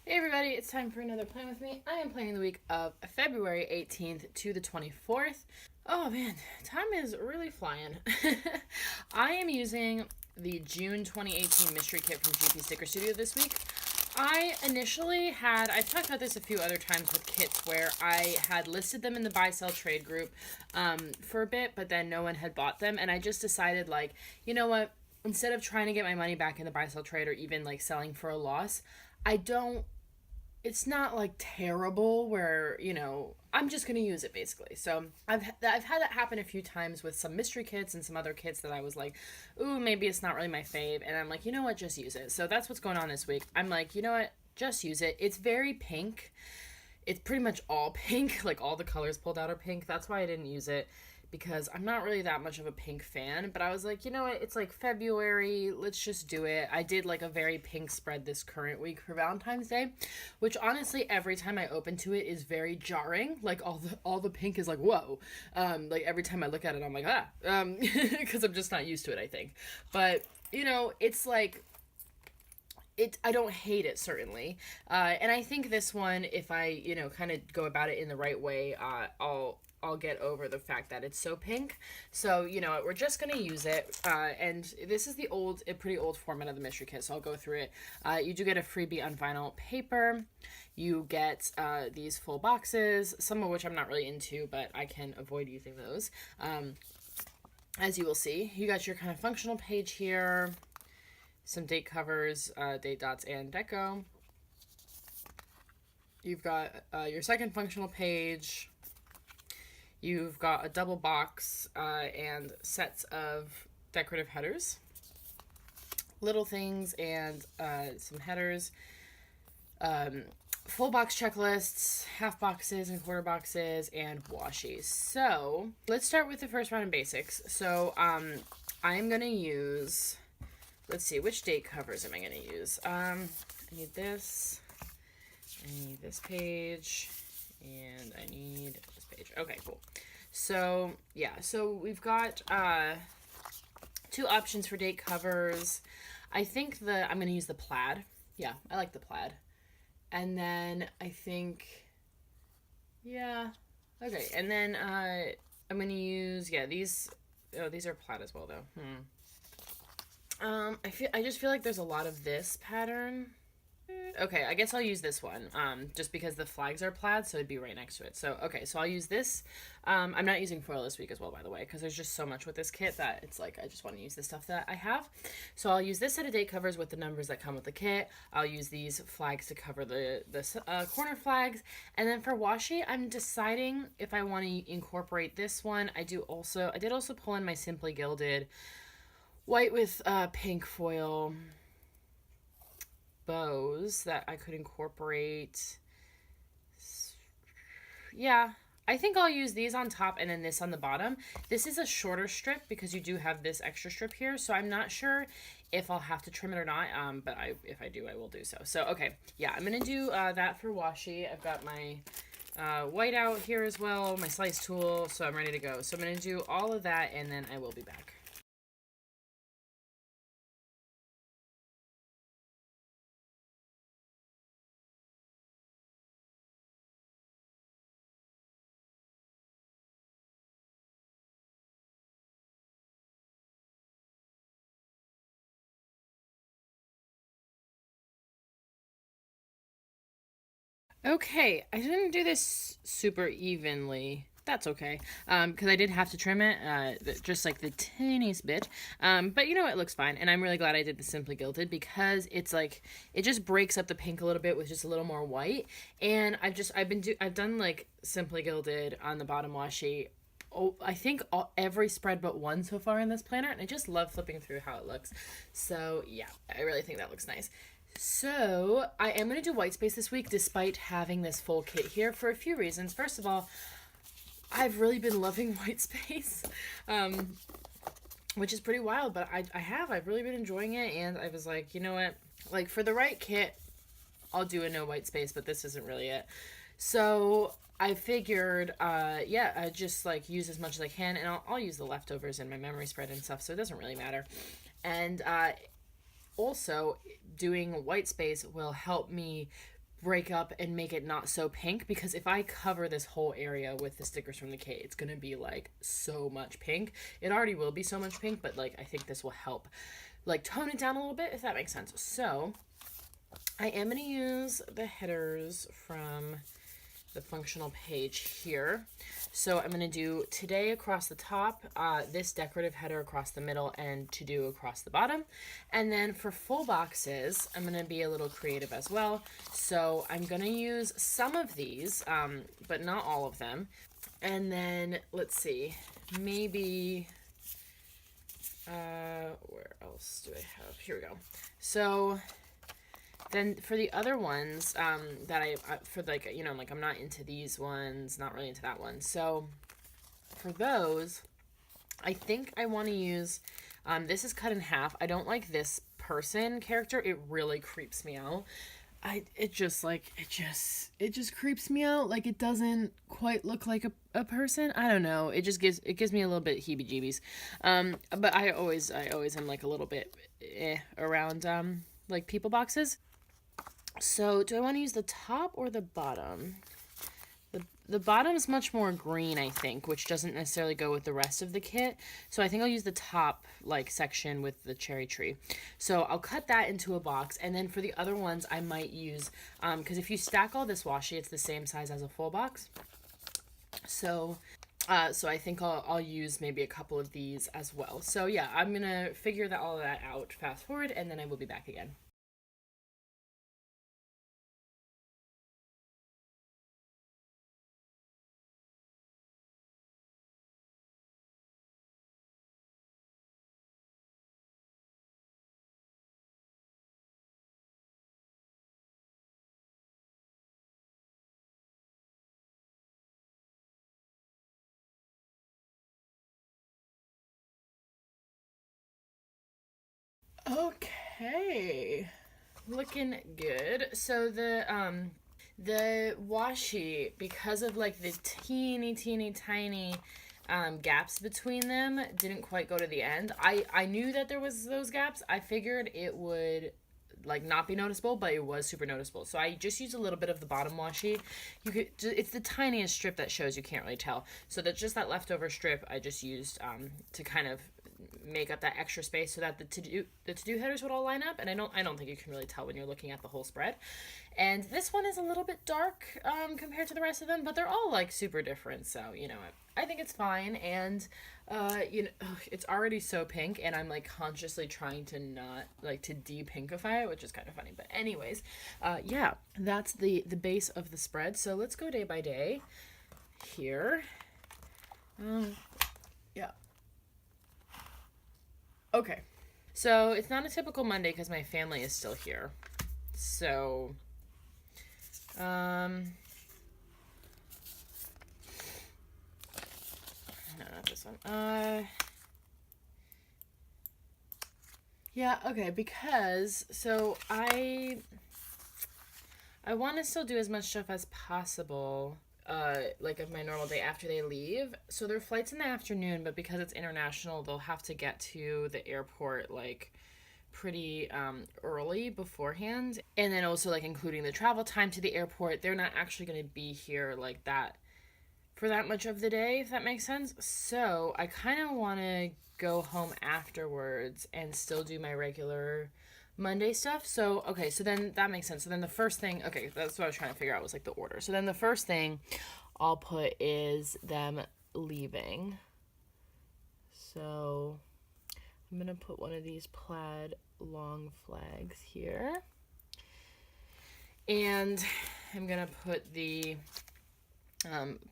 Hey everybody, it's time for another Plan With Me. I am planning the week of February 18th to the 24th. Oh man, time is really flying. I am using the June 2018 mystery kit from GP Sticker Studio this week. I've talked about this a few other times with kits where I had listed them in the buy sell trade group for a bit, but then no one had bought them, and I just decided, like, you know what, instead of trying to get my money back in the buy sell trade or even like selling for a loss, I don't it's not like terrible where, I'm just going to use it basically. So I've had that happen a few times with some mystery kits and some other kits that I was like, ooh, maybe it's not really my fave. And I'm like, you know what, just use it. So that's what's going on this week. I'm like, you know what, just use it. It's very pink. It's pretty much all pink. Like all the colors pulled out are pink. That's why I didn't use it, because I'm not really that much of a pink fan, but I was like, you know what, it's like February, let's just do it. I did like a very pink spread this current week for Valentine's Day, which honestly every time I open to it is very jarring. Like all the pink is like, whoa. Like every time I look at it I'm like, because I'm just not used to it, I think. But it's like, I don't hate it, certainly. And I think this one, if I, kind of go about it in the right way, I'll get over the fact that it's so pink. So, we're just going to use it. And this is a pretty old format of the mystery kit, so I'll go through it. You do get a freebie on vinyl paper. You get these full boxes, some of which I'm not really into, but I can avoid using those. As you will see, you got your kind of functional page here, some date covers, date dots, and deco. You've got your second functional page. You've got a double box and sets of decorative headers, little things, and some headers, full box checklists, half boxes and quarter boxes, and washi. So let's start with the first round of basics. So I'm going to use, let's see, which date covers am I going to use? I need this, I need this page, and I need this page. Okay, cool. So yeah, so we've got two options for date covers. I think I'm going to use the plaid. Yeah, I like the plaid. And then I think, yeah, okay. And then I'm going to use, yeah, these are plaid as well though. I just feel like there's a lot of this pattern. Okay, I guess I'll use this one, just because the flags are plaid, so it'd be right next to it. So, okay, so I'll use this. I'm not using foil this week as well, by the way, because there's just so much with this kit that it's like I just want to use the stuff that I have. So I'll use this set of date covers with the numbers that come with the kit. I'll use these flags to cover the corner flags. And then for washi, I'm deciding if I want to incorporate this one. I did also pull in my Simply Gilded white with pink foil bows that I could incorporate. Yeah, I think I'll use these on top and then this on the bottom. This is a shorter strip because you do have this extra strip here, so I'm not sure if I'll have to trim it or not, but if I do, I will do so. So, okay, yeah, I'm going to do that for washi. I've got my white out here as well, my slice tool, so I'm ready to go. So I'm going to do all of that, and then I will be back. Okay, I didn't do this super evenly. That's okay, because I did have to trim it, just like the tiniest bit. But it looks fine, and I'm really glad I did the Simply Gilded because it's like it just breaks up the pink a little bit with just a little more white. And I've done like Simply Gilded on the bottom washi. Oh, I think every spread but one so far in this planner, and I just love flipping through how it looks. So yeah, I really think that looks nice. So I am going to do white space this week despite having this full kit here for a few reasons. First of all, I've really been loving white space, which is pretty wild, but I've really been enjoying it, and I was like, you know what, like for the right kit, I'll do a no white space, but this isn't really it. So I figured, yeah, I just like use as much as I can, and I'll use the leftovers in my memory spread and stuff, so it doesn't really matter. And also, doing white space will help me break up and make it not so pink, because if I cover this whole area with the stickers from the kit, it's gonna be like so much pink. It already will be so much pink, but like I think this will help like tone it down a little bit, if that makes sense. So I am gonna use the headers from the functional page here. So I'm going to do today across the top, this decorative header across the middle, and to do across the bottom. And then for full boxes, I'm going to be a little creative as well. So I'm going to use some of these, but not all of them. And then let's see, maybe, where else do I have? Here we go. So then for the other ones, that for like, you know, like I'm not into these ones, not really into that one. So for those, I think I want to use, this is cut in half. I don't like this person character. It really creeps me out. It just creeps me out. Like, it doesn't quite look like a person. I don't know. It gives me a little bit heebie-jeebies. But I always am like a little bit around, like people boxes. So do I want to use the top or the bottom? The bottom is much more green, I think, which doesn't necessarily go with the rest of the kit. So I think I'll use the top like section with the cherry tree. So I'll cut that into a box, and then for the other ones I might use, because if you stack all this washi, it's the same size as a full box. So I think I'll use maybe a couple of these as well. So yeah, I'm gonna figure all of that out, fast forward, and then I will be back again. Okay, looking good. So the washi, because of like the teeny tiny gaps between them, didn't quite go to the end. I knew that there was those gaps. I figured it would like not be noticeable, but it was super noticeable. So I just used a little bit of the bottom washi. It's the tiniest strip that shows, you can't really tell. So that's just that leftover strip I just used to kind of make up that extra space so that the to-do headers would all line up, and I don't think you can really tell when you're looking at the whole spread. And this one is a little bit dark compared to the rest of them, but they're all like super different, so you know, I think it's fine. And you know, it's already so pink, and I'm like consciously trying to not like to de-pinkify it, which is kind of funny. But anyways, yeah, that's the base of the spread. So let's go day by day here. Yeah. Okay. So it's not a typical Monday because my family is still here. So, no, not this one. Yeah, okay, because, so I want to still do as much stuff as possible, like of my normal day after they leave. So their flight's in the afternoon, but because it's international, they'll have to get to the airport, like, pretty early beforehand. And then also, like, including the travel time to the airport, they're not actually going to be here, like, that for that much of the day, if that makes sense. So I kind of want to go home afterwards and still do my regular Monday stuff. So, okay, so then that makes sense. So then the first thing, okay, that's what I was trying to figure out, was like the order. So then the first thing I'll put is them leaving. So I'm going to put one of these plaid long flags here. And I'm going to put the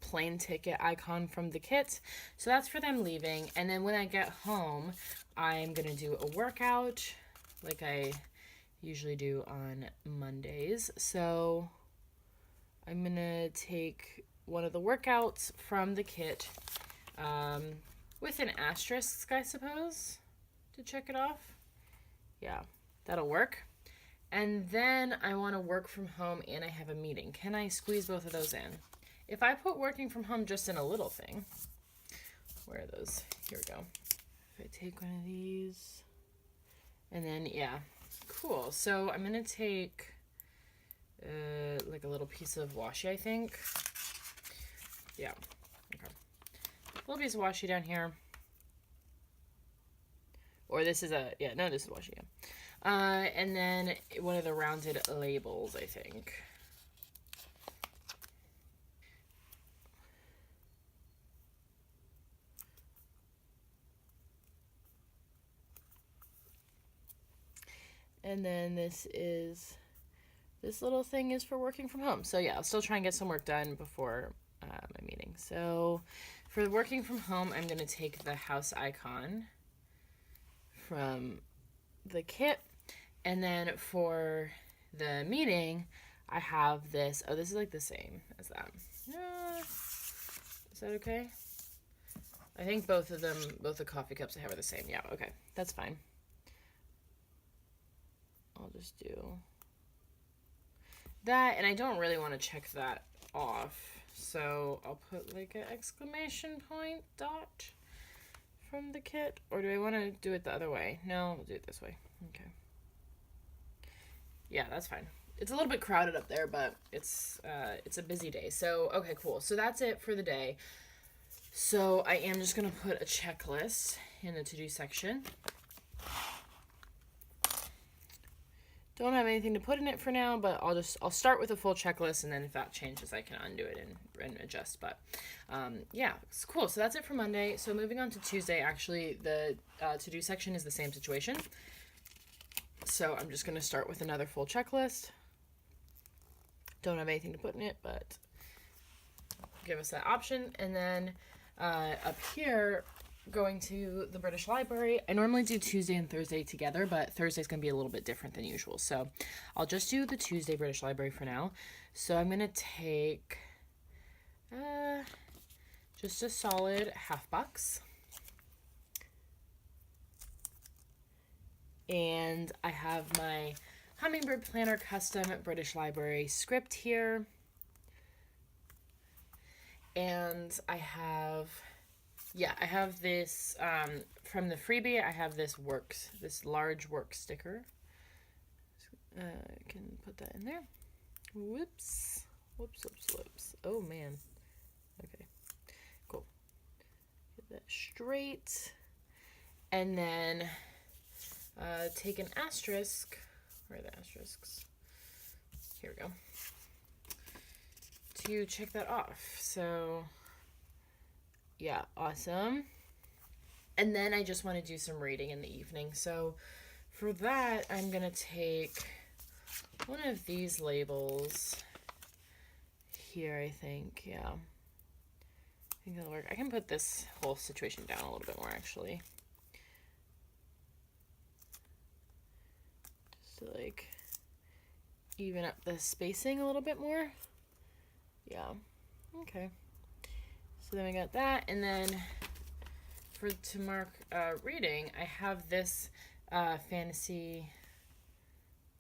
plane ticket icon from the kit. So that's for them leaving. And then when I get home, I'm going to do a workout like I usually do on Mondays. So I'm going to take one of the workouts from the kit with an asterisk, I suppose, to check it off. Yeah, that'll work. And then I want to work from home and I have a meeting. Can I squeeze both of those in? If I put working from home just in a little thing, where are those? Here we go. If I take one of these, and then, yeah, cool. So I'm going to take like a little piece of washi, I think. Yeah. Okay. A little piece of washi down here. Or this is a, yeah, no, this is washi. Yeah. And then one of the rounded labels, I think. And then this little thing is for working from home. So yeah, I'll still try and get some work done before my meeting. So for working from home, I'm going to take the house icon from the kit. And then for the meeting, I have this. Oh, this is like the same as that. Is that okay? I think both of them, both the coffee cups I have are the same. Yeah, okay. That's fine. I'll just do that, and I don't really want to check that off, so I'll put like an exclamation point dot from the kit. Or do I want to do it the other way? No, I'll do it this way. Okay. Yeah, that's fine. It's a little bit crowded up there, but it's a busy day. So, okay, cool. So that's it for the day. So I am just going to put a checklist in the to-do section. Don't have anything to put in it for now, but I'll start with a full checklist, and then if that changes, I can undo it and adjust. But yeah, it's cool. So that's it for Monday. So moving on to Tuesday, actually, the to-do section is the same situation. So I'm just going to start with another full checklist. Don't have anything to put in it, but give us that option. And then up here, going to the British Library. I normally do Tuesday and Thursday together, but Thursday's going to be a little bit different than usual. So I'll just do the Tuesday British Library for now. So I'm going to take just a solid $50. And I have my Hummingbird Planner Custom British Library script here. And I have this, from the freebie, I have this large work sticker. I can put that in there. Whoops. Oh, man. Okay, cool. Get that straight. And then take an asterisk. Where are the asterisks? Here we go. To check that off. So yeah, awesome. And then I just want to do some reading in the evening. So for that, I'm going to take one of these labels here, I think. Yeah. I think that'll work. I can put this whole situation down a little bit more, actually. Just to, like, even up the spacing a little bit more. Yeah. Okay. So then we got that, and then to mark reading, I have this fantasy.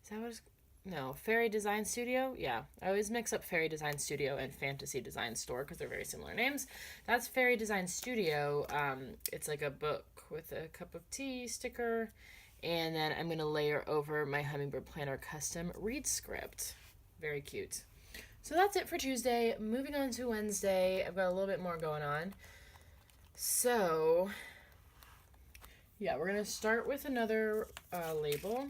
Is that what it's? No, Fairy Design Studio. Yeah, I always mix up Fairy Design Studio and Fantasy Design Store because they're very similar names. That's Fairy Design Studio. It's like a book with a cup of tea sticker, and then I'm gonna layer over my Hummingbird Planner Custom Read script. Very cute. So that's it for Tuesday. Moving on to Wednesday, I've got a little bit more going on. So, yeah, we're going to start with another label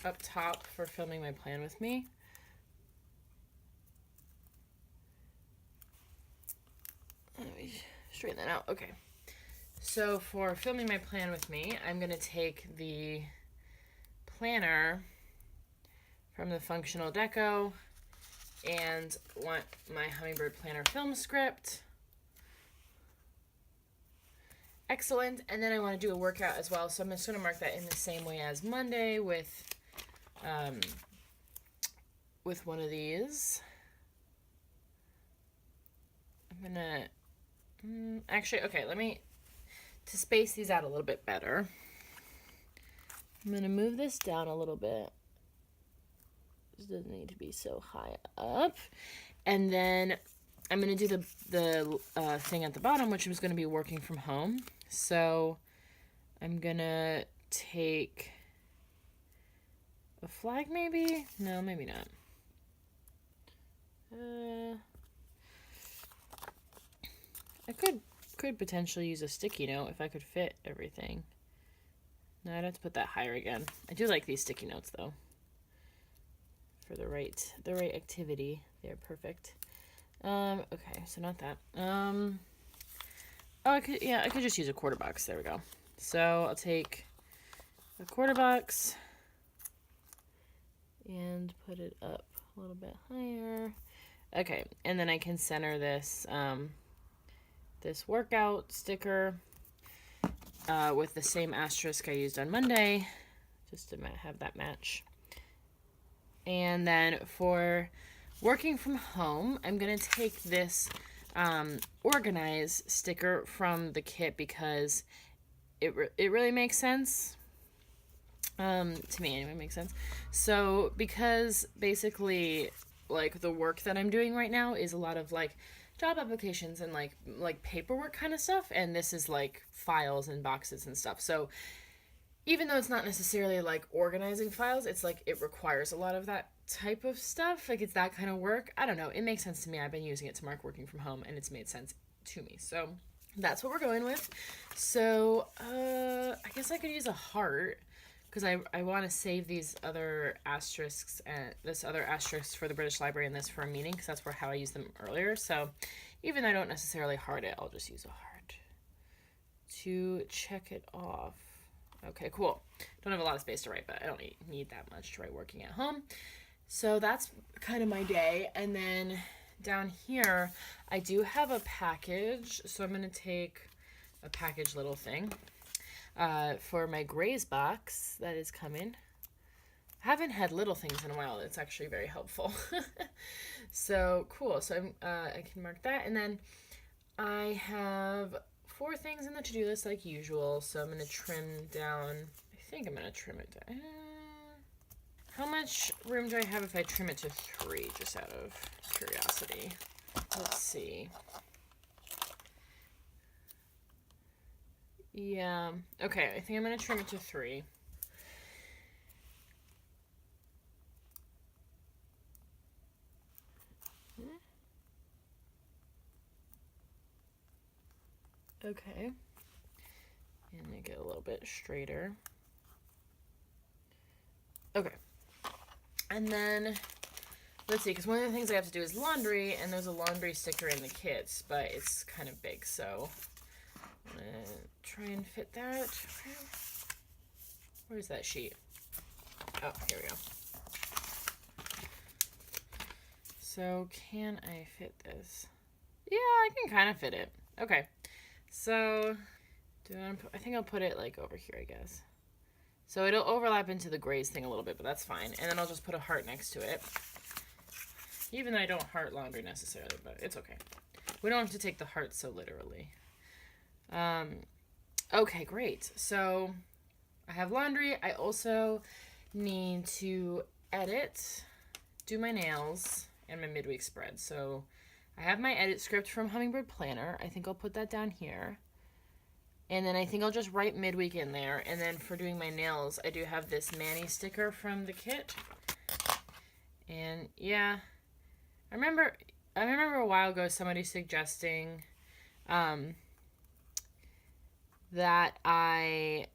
up top for filming my plan with me. Let me straighten that out. Okay. So for filming my plan with me, I'm going to take the planner from the Functional Deco and want my Hummingbird Planner film script. Excellent. And then I want to do a workout as well. So I'm just going to mark that in the same way as Monday with one of these. I'm going to, actually, okay, to space these out a little bit better, I'm going to move this down a little bit. This doesn't need to be so high up. And then I'm going to do the thing at the bottom, which is going to be working from home. So I'm going to take A flag maybe? No, maybe not. I could potentially use a sticky note if I could fit everything. No, I'd have to put that higher again. I do like these sticky notes though. For the right activity. They're perfect. Okay, so not that. Oh, I could just use a quarter box. There we go. So I'll take a quarter box and put it up a little bit higher. Okay, and then I can center this this workout sticker with the same asterisk I used on Monday, just to have that match. And then for working from home, I'm going to take this organize sticker from the kit because it really makes sense. To me anyway, makes sense. So because basically like the work that I'm doing right now is a lot of like job applications and like paperwork kind of stuff, and this is like files and boxes and stuff. So even though it's not necessarily like organizing files, it's like it requires a lot of that type of stuff. Like it's that kind of work. I don't know. It makes sense to me. I've been using it to mark working from home and it's made sense to me. So that's what we're going with. So I guess I could use a heart because I want to save these other asterisks and this other asterisk for the British Library and this for a meeting because that's how I used them earlier. So even though I don't necessarily heart it, I'll just use a heart to check it off. Okay, cool. Don't have a lot of space to write, but I don't need that much to write working at home. So that's kind of my day. And then down here, I do have a package. So I'm going to take a package little thing for my Graze box that is coming. I haven't had little things in a while. It's actually very helpful. So cool. So I can mark that. And then I have 4 things in the to-do list like usual, so I'm going to trim down, I think I'm going to trim it down. How much room do I have if I trim it to 3, just out of curiosity? Let's see. Yeah, okay, I think I'm going to trim it to 3. Okay. And make it a little bit straighter. Okay. And then, let's see, because one of the things I have to do is laundry, and there's a laundry sticker in the kits, but it's kind of big, so I'm going to try and fit that. Where's that sheet? Oh, here we go. So, can I fit this? Yeah, I can kind of fit it. Okay. So, I think I'll put it like over here, I guess. So it'll overlap into the Graze thing a little bit, but that's fine. And then I'll just put a heart next to it. Even though I don't heart laundry necessarily, but it's okay. We don't have to take the heart so literally. Okay, great. So I have laundry. I also need to do my nails, and my midweek spread. So I have my edit script from Hummingbird Planner. I think I'll put that down here. And then I think I'll just write midweek in there. And then for doing my nails, I do have this Manny sticker from the kit. And yeah, I remember a while ago somebody suggesting that I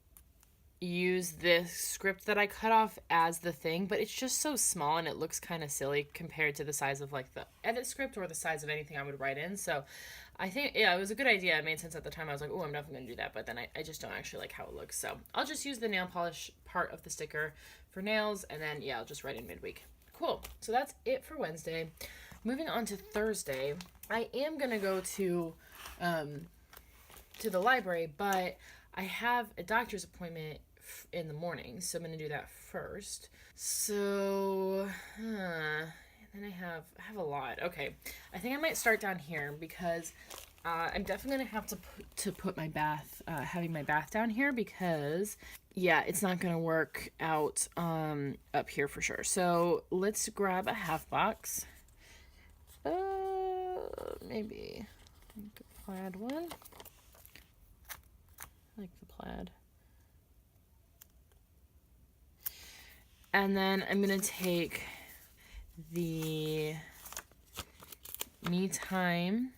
use this script that I cut off as the thing, but it's just so small and it looks kind of silly compared to the size of like the edit script or the size of anything I would write in. So I think, yeah, it was a good idea. It made sense at the time. I was like, oh, I'm definitely going to do that. But then I just don't actually like how it looks. So I'll just use the nail polish part of the sticker for nails. And then, yeah, I'll just write in midweek. Cool. So that's it for Wednesday. Moving on to Thursday, I am going to go to the library, but I have a doctor's appointment in the morning, so I'm going to do that first. So, then I have a lot. Okay, I think I might start down here because I'm definitely going to have to put my bath, having my bath down here because, yeah, it's not going to work out up here for sure. So let's grab a half box. Maybe like a plaid one. I like the plaid. And then I'm going to take the Me Time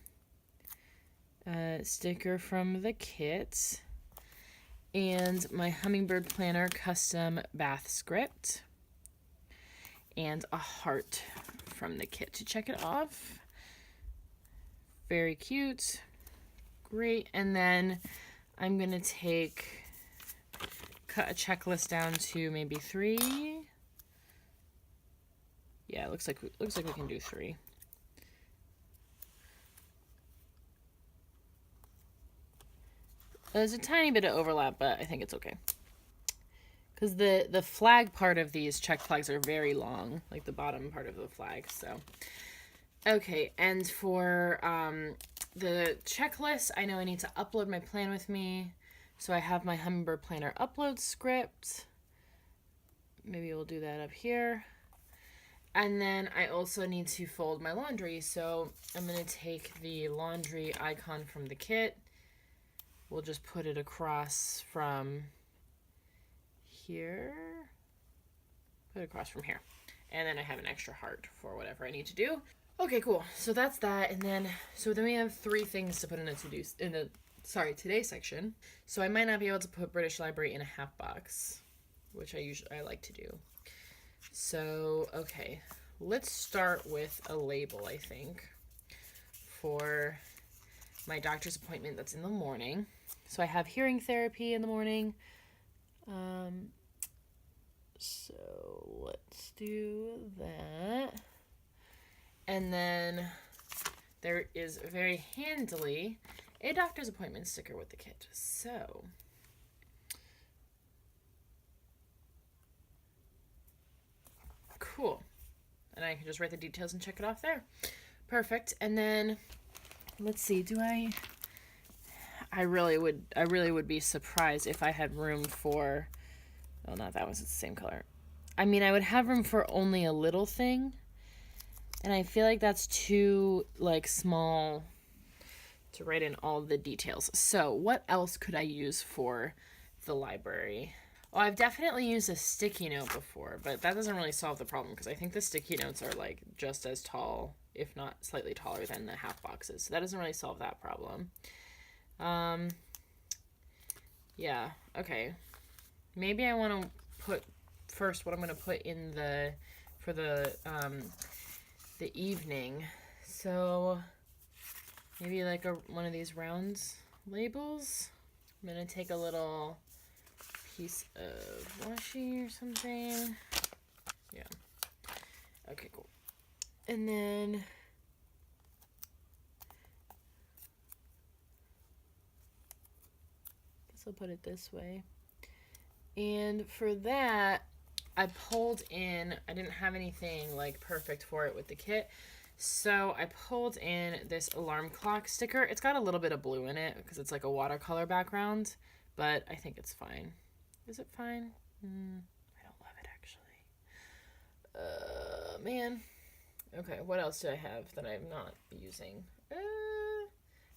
sticker from the kit and my Hummingbird Planner custom bath script and a heart from the kit to check it off. Very cute. Great. And then I'm going to cut a checklist down to maybe 3. Yeah, it looks like we can do 3. There's a tiny bit of overlap, but I think it's okay. Because the flag part of these check flags are very long, like the bottom part of the flag, so. Okay, and for the checklist, I know I need to upload my plan with me. So I have my Hummingbird Planner upload script. Maybe we'll do that up here. And then I also need to fold my laundry. So I'm going to take the laundry icon from the kit. We'll just put it across from here. Put it across from here. And then I have an extra heart for whatever I need to do. Okay, cool. So that's that. And then we have 3 things to put in today's section. So I might not be able to put British Library in a half box, which I like to do. So, okay. Let's start with a label, I think, for my doctor's appointment that's in the morning. So I have hearing therapy in the morning. So let's do that. And then there is very handily a doctor's appointment sticker with the kit. So cool. And I can just write the details and check it off there. Perfect. And then let's see, I really would be surprised if I had room for, oh, not that one's the same color. I mean, I would have room for only a little thing. And I feel like that's too, small to write in all the details. So what else could I use for the library? Well, I've definitely used a sticky note before, but that doesn't really solve the problem because I think the sticky notes are, just as tall, if not slightly taller than the half boxes. So that doesn't really solve that problem. Yeah, okay. Maybe I want to put first what I'm going to put in for the evening. So maybe one of these rounds labels. I'm going to take a little piece of washi or something. Yeah. Okay, cool. And then I'll put it this way. And for that, I pulled in, I didn't have anything perfect for it with the kit. So I pulled in this alarm clock sticker. It's got a little bit of blue in it because it's a watercolor background, but I think it's fine. Is it fine? I don't love it actually. Man. Okay, what else do I have that I'm not using?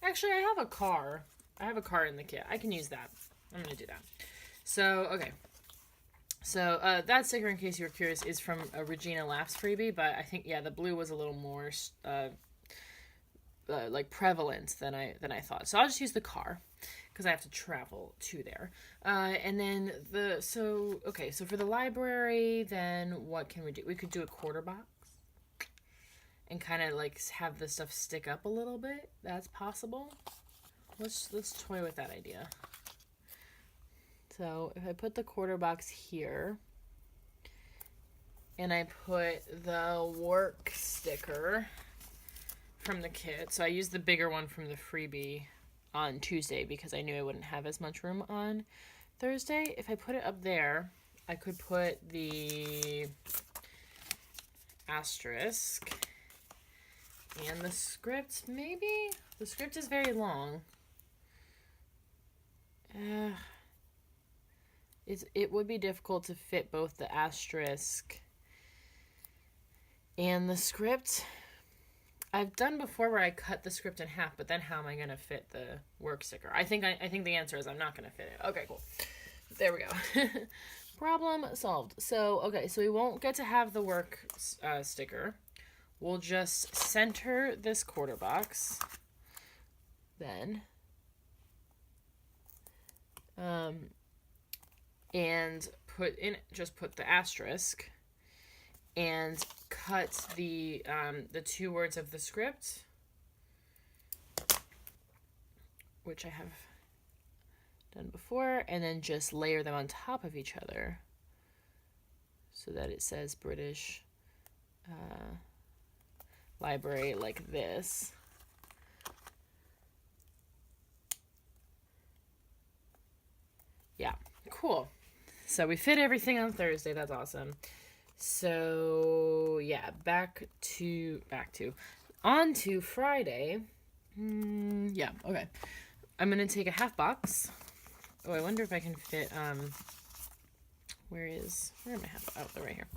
Actually, I have a car. I have a car in the kit. I can use that. I'm going to do that. So, okay. So, that sticker, in case you were curious, is from a Regina Laughs freebie, but I think, yeah, the blue was a little more, prevalent than I thought. So, I'll just use the car, because I have to travel to there. And then so for the library, then what can we do? We could do a quarter box. And kind of have the stuff stick up a little bit. That's possible. Let's toy with that idea. So if I put the quarter box here, and I put the work sticker from the kit. So I used the bigger one from the freebie on Tuesday because I knew I wouldn't have as much room on Thursday. If I put it up there, I could put the asterisk. And the script, maybe? The script is very long. It would be difficult to fit both the asterisk and the script. I've done before where I cut the script in half, but then how am I going to fit the work sticker? I think the answer is I'm not going to fit it. Okay, cool. There we go. Problem solved. So, okay, so we won't get to have the work sticker. We'll just center this quarter box. Then. And put the asterisk and cut the 2 words of the script, which I have done before, and then just layer them on top of each other so that it says British Library like this. Yeah, cool. So we fit everything on Thursday. That's awesome. So yeah, on to Friday. Yeah, okay. I'm gonna take a half box. Oh, I wonder if I can fit, where are my half, oh, they're right here.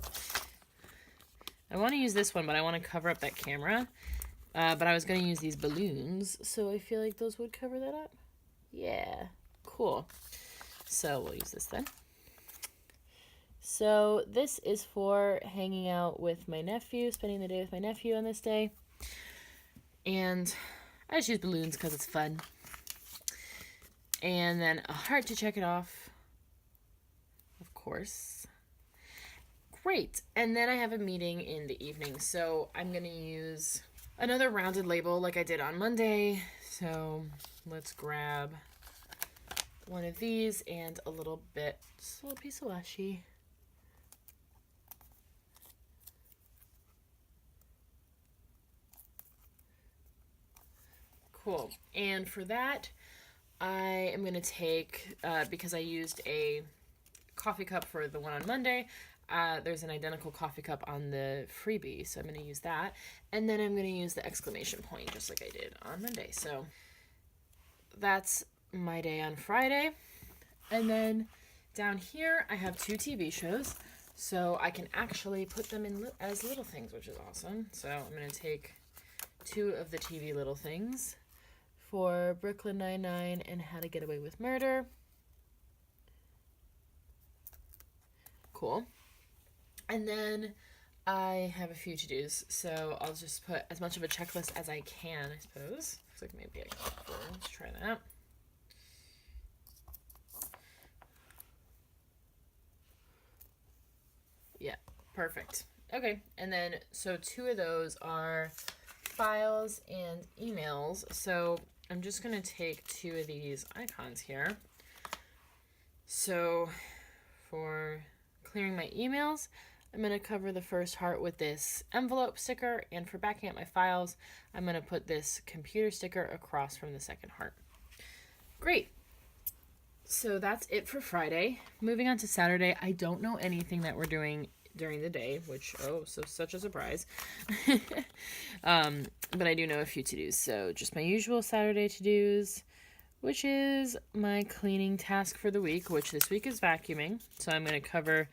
I want to use this one, but I want to cover up that camera. But I was gonna use these balloons, so I feel like those would cover that up. Yeah, cool. So we'll use this then. So this is for hanging out with my nephew, spending the day with my nephew on this day. And I just use balloons because it's fun. And then a heart to check it off. Of course. Great. And then I have a meeting in the evening. So I'm going to use another rounded label like I did on Monday. So let's grab one of these and a little piece of washi. Cool. And for that, I am going to take, because I used a coffee cup for the one on Monday, there's an identical coffee cup on the freebie, so I'm going to use that. And then I'm going to use the exclamation point, just like I did on Monday. So that's my day on Friday. And then down here, I have 2 TV shows, so I can actually put them in as little things, which is awesome. So I'm going to take 2 of the TV little things for Brooklyn Nine-Nine and How to Get Away with Murder. Cool. And then I have a few to-dos, so I'll just put as much of a checklist as I can, I suppose. Looks like maybe I can. Let's try that. Yeah, perfect. Okay, and then so 2 of those are files and emails. So I'm just going to take 2 of these icons here. So for clearing my emails, I'm going to cover the first heart with this envelope sticker, and for backing up my files, I'm going to put this computer sticker across from the second heart. Great. So that's it for Friday. Moving on to Saturday, I don't know anything that we're doing during the day, which, such a surprise. But I do know a few to-dos. So just my usual Saturday to-dos, which is my cleaning task for the week, which this week is vacuuming. So I'm going to cover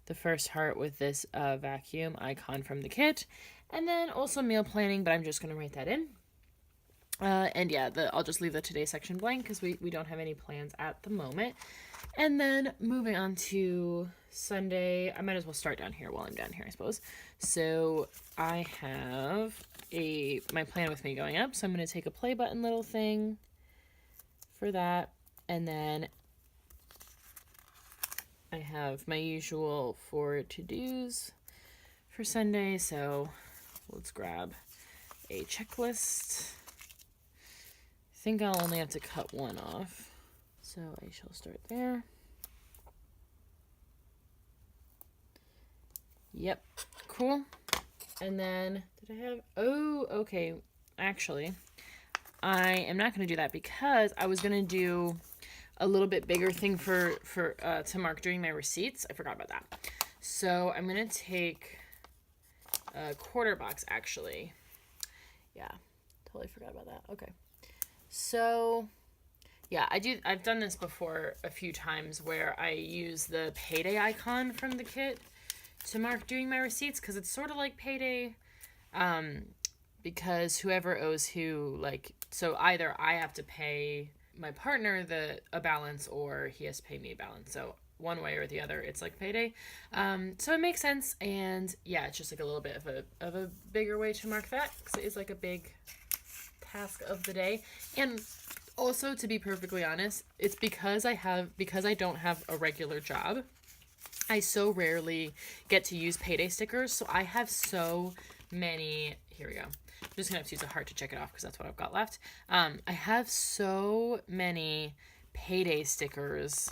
the first heart with this vacuum icon from the kit. And then also meal planning, but I'm just going to write that in. And yeah, I'll just leave the today section blank because we don't have any plans at the moment. And then moving on to Sunday, I might as well start down here while I'm down here, I suppose. So I have my plan with me going up. So I'm going to take a play button little thing for that. And then I have my usual 4 to-dos for Sunday. So let's grab a checklist. I think I'll only have to cut one off. So I shall start there. Yep, cool. And then, did I have, okay. Actually, I am not going to do that because I was going to do a little bit bigger thing to mark during my receipts. I forgot about that. So I'm going to take a quarter box, actually. Yeah, totally forgot about that. Okay. So yeah, I've done this before a few times where I use the payday icon from the kit to mark doing my receipts, because it's sort of like payday, because whoever owes who, so either I have to pay my partner a balance or he has to pay me a balance. So one way or the other, it's like payday. So it makes sense. And yeah, it's just like a little bit of a bigger way to mark that, because it is like a big task of the day. And also, to be perfectly honest, it's because I don't have a regular job. I so rarely get to use payday stickers, so I have so many. Here we go. I'm just gonna have to use a heart to check it off because that's what I've got left. I have so many payday stickers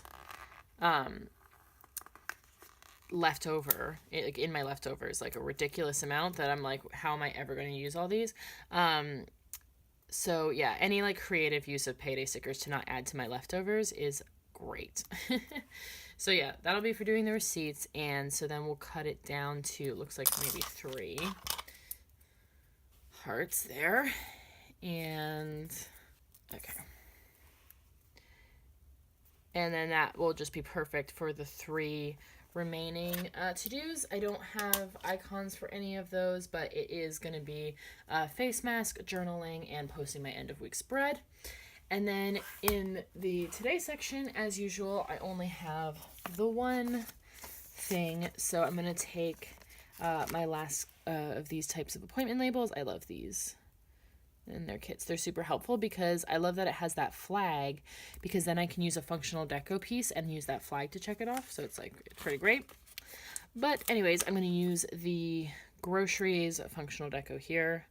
left over, like in my leftovers, like a ridiculous amount that I'm like, how am I ever going to use all these? So yeah, any like creative use of payday stickers to not add to my leftovers is great. So yeah, that'll be for doing the receipts. And so then we'll cut it down to, looks like maybe 3 hearts there. And okay. And then that will just be perfect for the 3 remaining to-dos. I don't have icons for any of those, but it is going to be face mask, journaling, and posting my end of week spread. And then in the today section, as usual, I only have the one thing. So I'm going to take my last of these types of appointment labels. I love these. And their kits. They're super helpful because I love that it has that flag, because then I can use a functional deco piece and use that flag to check it off. So it's like pretty great. But anyways, I'm going to use the groceries functional deco here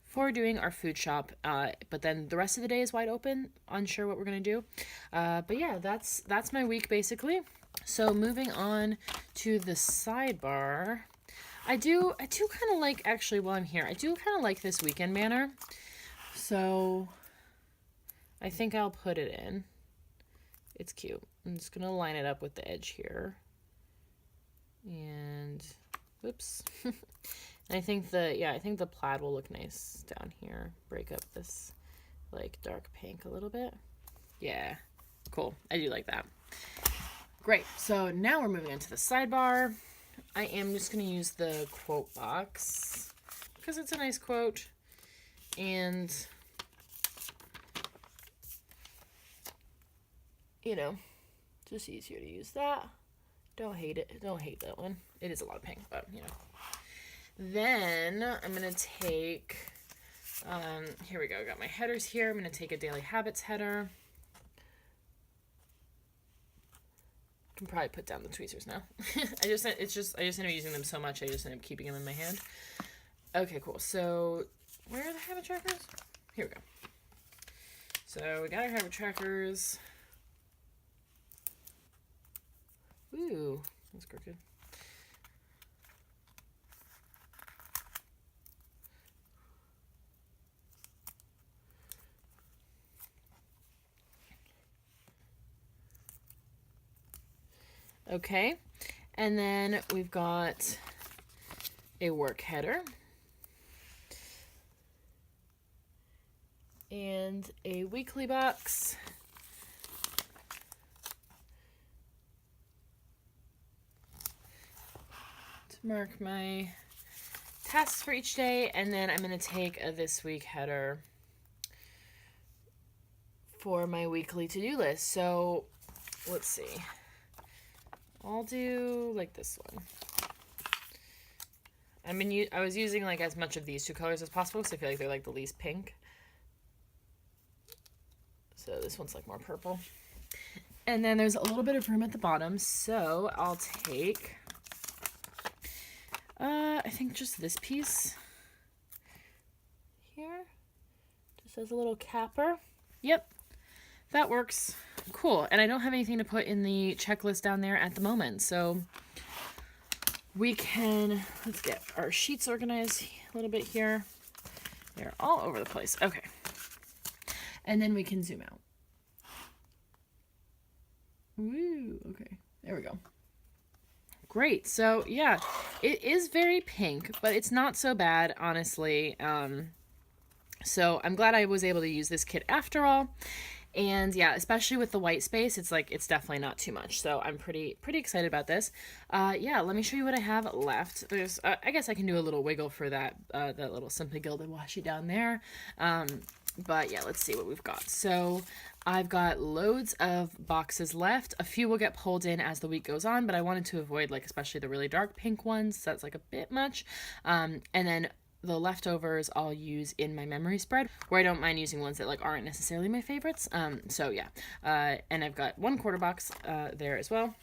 for doing our food shop. But then the rest of the day is wide open. Unsure what we're going to do. But yeah, that's my week basically. So moving on to the sidebar. I do kind of like, actually, while I'm here, I do kind of like this weekend banner. So I think I'll put it in. It's cute. I'm just going to line it up with the edge here. And whoops. And I think the plaid will look nice down here. Break up this like dark pink a little bit. Yeah. Cool. I do like that. Great. So now we're moving into the sidebar. I am just going to use the quote box because it's a nice quote, and you know, just easier to use that. Don't hate it. Don't hate that one. It is a lot of pink, but you know. Then I'm going to take, here we go. I got my headers here. I'm going to take a Daily Habits header. Can probably put down the tweezers now. I just end up using them so much, I just end up keeping them in my hand. Okay, cool. So where are the habit trackers? Here we go. So we got our habit trackers. Ooh, that's crooked. Okay, and then we've got a work header and a weekly box to mark my tasks for each day, and then I'm going to take a this week header for my weekly to-do list. So let's see. I'll do like this one. I was using like as much of these 2 colors as possible because I feel like they're like the least pink. So this one's like more purple. And then there's a little bit of room at the bottom, so I'll take I think just this piece here. Just as a little capper. Yep. That works. Cool. And I don't have anything to put in the checklist down there at the moment. So we can, let's get our sheets organized a little bit here. They're all over the place. Okay. And then we can zoom out. Woo. Okay. There we go. Great. So yeah, it is very pink, but it's not so bad, honestly. So I'm glad I was able to use this kit after all. And yeah, especially with the white space, it's like, it's definitely not too much. So I'm pretty excited about this. Yeah, let me show you what I have left. There's, I guess I can do a little wiggle for that, that little Simply Gilded washi down there. But yeah, let's see what we've got. So I've got loads of boxes left. A few will get pulled in as the week goes on, but I wanted to avoid like especially the really dark pink ones. So that's like a bit much. And then the leftovers I'll use in my memory spread, where I don't mind using ones that like aren't necessarily my favorites. So yeah, and I've got 1/4 box there as well.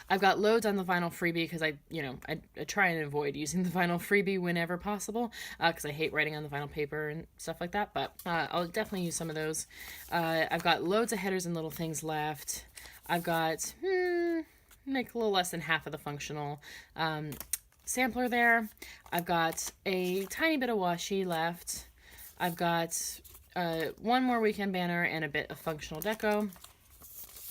I've got loads on the vinyl freebie because I try and avoid using the vinyl freebie whenever possible because I hate writing on the vinyl paper and stuff like that. But I'll definitely use some of those. I've got loads of headers and little things left. I've got like a little less than half of the functional sampler there. I've got a tiny bit of washi left. I've got one more weekend banner and a bit of functional deco.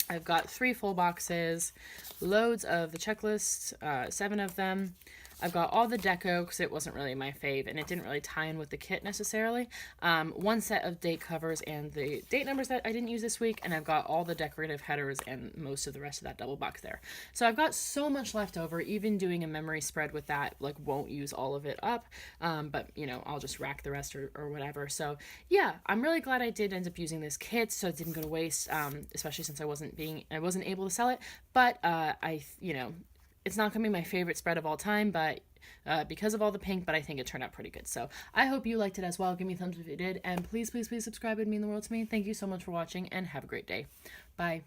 I've got 3 full boxes, loads of the checklists, 7 of them. I've got all the deco because it wasn't really my fave and it didn't really tie in with the kit necessarily. 1 set of date covers and the date numbers that I didn't use this week, and I've got all the decorative headers and most of the rest of that double box there. So I've got so much left over. Even doing a memory spread with that like won't use all of it up, but I'll just rack the rest or whatever. So yeah, I'm really glad I did end up using this kit so it didn't go to waste, especially since I wasn't able to sell it. But it's not going to be my favorite spread of all time, but because of all the pink, but I think it turned out pretty good. So I hope you liked it as well. Give me a thumbs up if you did, and please, please, please subscribe. It'd mean the world to me. Thank you so much for watching, and have a great day. Bye.